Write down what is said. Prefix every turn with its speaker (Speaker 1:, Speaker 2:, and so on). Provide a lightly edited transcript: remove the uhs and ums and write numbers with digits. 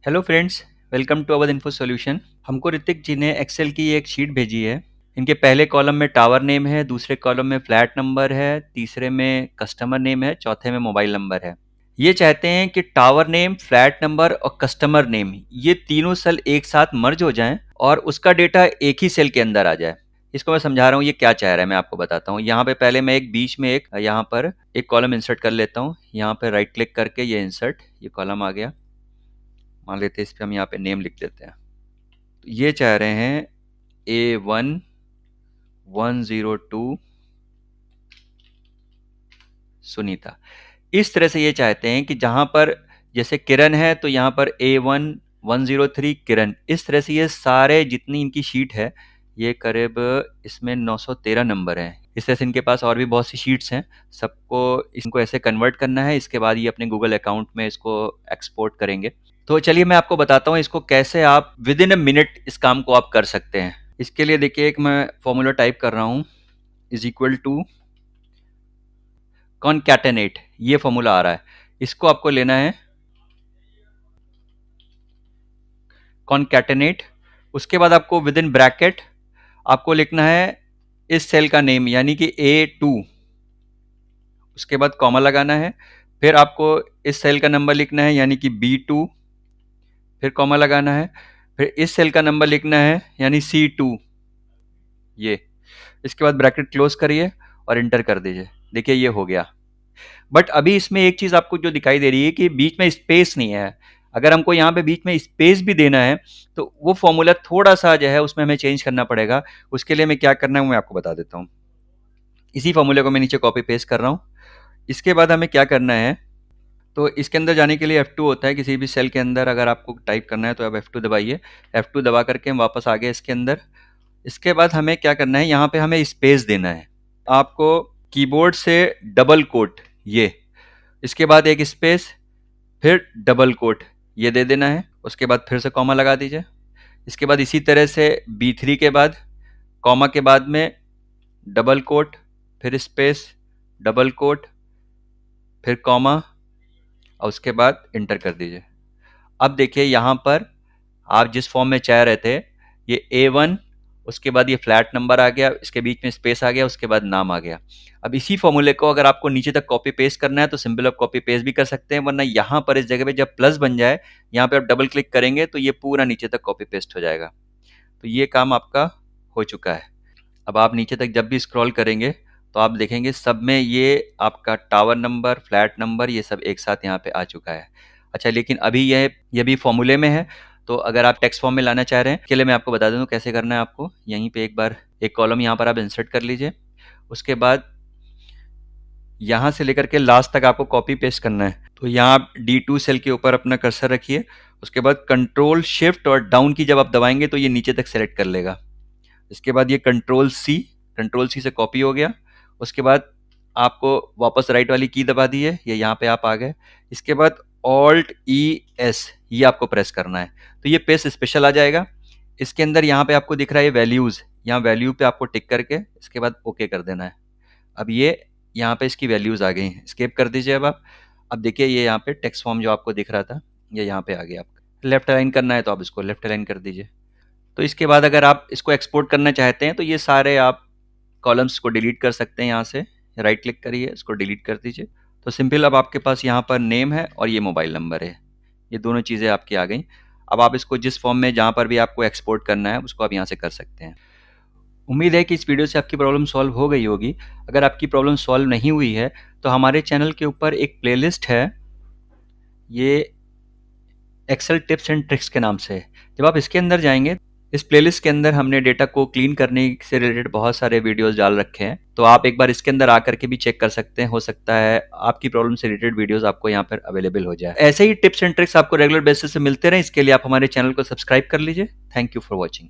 Speaker 1: Hello friends, welcome to our info solution. हमको ऋतिक जी ने Excel की एक शीट भेजी है। इनके पहले कॉलम में टावर नेम है, दूसरे कॉलम में फ्लैट नंबर है, तीसरे में कस्टमर नेम है, चौथे में मोबाइल नंबर है। ये चाहते हैं कि टावर नेम, फ्लैट नंबर और कस्टमर नेम ये तीनों सेल एक साथ मर्ज हो जाएं और उसका डेटा एक ही सेल के अंदर आ जाए। इसको मैं समझा रहा हूँ ये क्या चाह रहा है, मैं आपको बताता हूँ। यहाँ पे पहले मैं एक बीच में एक यहाँ पर एक कॉलम इंसर्ट कर लेता हूँ। यहाँ पे राइट क्लिक करके ये इंसर्ट, ये कॉलम आ गया। मान लेते हैं इस पे हम यहाँ पे नेम लिख देते हैं। तो ये चाह रहे हैं A1102 सुनीता। इस तरह से ये चाहते हैं कि जहाँ पर जैसे किरण है तो यहाँ पर A1103 किरण। इस तरह से ये सारे जितनी इनकी शीट है, ये करीब इसमें 913 नंबर हैं। इस तरह से इनके पास और भी बहुत सी शीट्स हैं। सबको इनको ऐसे कन्वर्ट करना है। इसके बाद ये अपने गूगल अकाउंट में इसको एक्सपोर्ट करेंगे। तो चलिए मैं आपको बताता हूँ इसको कैसे आप विद इन अ मिनट इस काम को आप कर सकते हैं। इसके लिए देखिए एक मैं फॉर्मूला टाइप कर रहा हूँ, इज इक्वल टू कॉनकैटेनेट। ये फॉर्मूला आ रहा है, इसको आपको लेना है कॉनकैटेनेट। उसके बाद आपको विद इन ब्रैकेट आपको लिखना है इस सेल का नेम यानी कि A2। उसके बाद कॉमा लगाना है। फिर आपको इस सेल का नंबर लिखना है यानी कि B2। फिर कॉमा लगाना है। फिर इस सेल का नंबर लिखना है यानी C2। ये इसके बाद ब्रैकेट क्लोज करिए और इंटर कर दीजिए। देखिए ये हो गया। बट अभी इसमें एक चीज आपको जो दिखाई दे रही है कि बीच में स्पेस नहीं है। अगर हमको यहाँ पे बीच में स्पेस भी देना है तो वो फॉर्मूला थोड़ा सा जो है उसमें हमें चेंज करना पड़ेगा। उसके लिए मैं क्या करना है वो मैं आपको बता देता हूँ। इसी फॉर्मूले को मैं नीचे कॉपी पेस्ट कर रहा हूँ। इसके बाद हमें क्या करना है, तो इसके अंदर जाने के लिए F2 होता है। किसी भी सेल के अंदर अगर आपको टाइप करना है तो आप F2 दबाइए। F2 दबा करके हम वापस आ गए इसके अंदर। इसके बाद हमें क्या करना है, यहाँ पे हमें स्पेस देना है। आपको कीबोर्ड से डबल कोट ये, इसके बाद एक स्पेस, फिर डबल कोट ये दे देना है। उसके बाद फिर से कॉमा लगा दीजिए। इसके बाद इसी तरह से B3 के बाद कॉमा के बाद में डबल कोट, फिर स्पेस, डबल कोट, फिर कॉमा और उसके बाद इंटर कर दीजिए। अब देखिए यहाँ पर आप जिस फॉर्म में चाह रहे थे ये A1, उसके बाद ये फ्लैट नंबर आ गया, इसके बीच में स्पेस आ गया, उसके बाद नाम आ गया। अब इसी फॉर्मूले को अगर आपको नीचे तक कॉपी पेस्ट करना है तो सिंपल आप कॉपी पेस्ट भी कर सकते हैं, वरना यहाँ पर इस जगह पे जब प्लस बन जाए यहाँ पे आप डबल क्लिक करेंगे तो ये पूरा नीचे तक कॉपी पेस्ट हो जाएगा। तो ये काम आपका हो चुका है। अब आप नीचे तक जब भी स्क्रॉल करेंगे तो आप देखेंगे सब में ये आपका टावर नंबर, फ्लैट नंबर ये सब एक साथ यहाँ पे आ चुका है। अच्छा, लेकिन अभी ये भी फॉर्मूले में है। तो अगर आप टेक्स्ट फॉर्म में लाना चाह रहे हैं, इसके लिए मैं आपको बता दूं कैसे करना है। आपको यहीं पे एक बार एक कॉलम यहाँ पर आप इंसर्ट कर लीजिए। उसके बाद यहाँ से लेकर के लास्ट तक आपको कॉपी पेस्ट करना है। तो यहाँ आप D2 सेल के ऊपर अपना कर्सर रखिए। उसके बाद कंट्रोल शिफ्ट और डाउन की जब आप दबाएंगे तो ये नीचे तक सेलेक्ट कर लेगा। इसके बाद ये कंट्रोल सी से कॉपी हो गया। उसके बाद आपको वापस राइट वाली की दबा दी है, ये यहाँ पे आप आ गए। इसके बाद Alt+E+S ये आपको प्रेस करना है तो ये पेस्ट स्पेशल आ जाएगा। इसके अंदर यहाँ पे आपको दिख रहा है वैल्यूज़, यहाँ वैल्यू पे आपको टिक करके इसके बाद ओके कर देना है। अब ये यहाँ पे इसकी वैल्यूज़ आ गई हैं, स्केप कर दीजिए अब आप। अब देखिए ये यहाँ पे टेक्स्ट फॉर्म जो आपको दिख रहा था ये यहाँ पे आ गया। आपका लेफ्ट अलाइन करना है तो आप इसको लेफ्ट अलाइन कर दीजिए। तो इसके बाद अगर आप इसको एक्सपोर्ट करना चाहते हैं तो ये सारे आप कॉलम्स को डिलीट कर सकते हैं। यहाँ से राइट क्लिक करिए, इसको डिलीट कर दीजिए। तो सिंपल अब आपके पास यहाँ पर नेम है और ये मोबाइल नंबर है, ये दोनों चीज़ें आपकी आ गई। अब आप इसको जिस फॉर्म में जहाँ पर भी आपको एक्सपोर्ट करना है उसको आप यहाँ से कर सकते हैं। उम्मीद है कि इस वीडियो से आपकी प्रॉब्लम सॉल्व हो गई होगी। अगर आपकी प्रॉब्लम सॉल्व नहीं हुई है तो हमारे चैनल के ऊपर एक प्लेलिस्ट है, ये एक्सेल टिप्स एंड ट्रिक्स के नाम से है। जब आप इसके अंदर जाएंगे, इस प्लेलिस्ट के अंदर हमने डेटा को क्लीन करने से रिलेटेड बहुत सारे वीडियोस डाल रखे हैं। तो आप एक बार इसके अंदर आकर के भी चेक कर सकते हैं। हो सकता है आपकी प्रॉब्लम से रिलेटेड वीडियोस आपको यहाँ पर अवेलेबल हो जाए। ऐसे ही टिप्स एंड ट्रिक्स आपको रेगुलर बेसिस से मिलते रहे, इसके लिए आप हमारे चैनल को सब्सक्राइब कर लीजिए। Thank you for watching.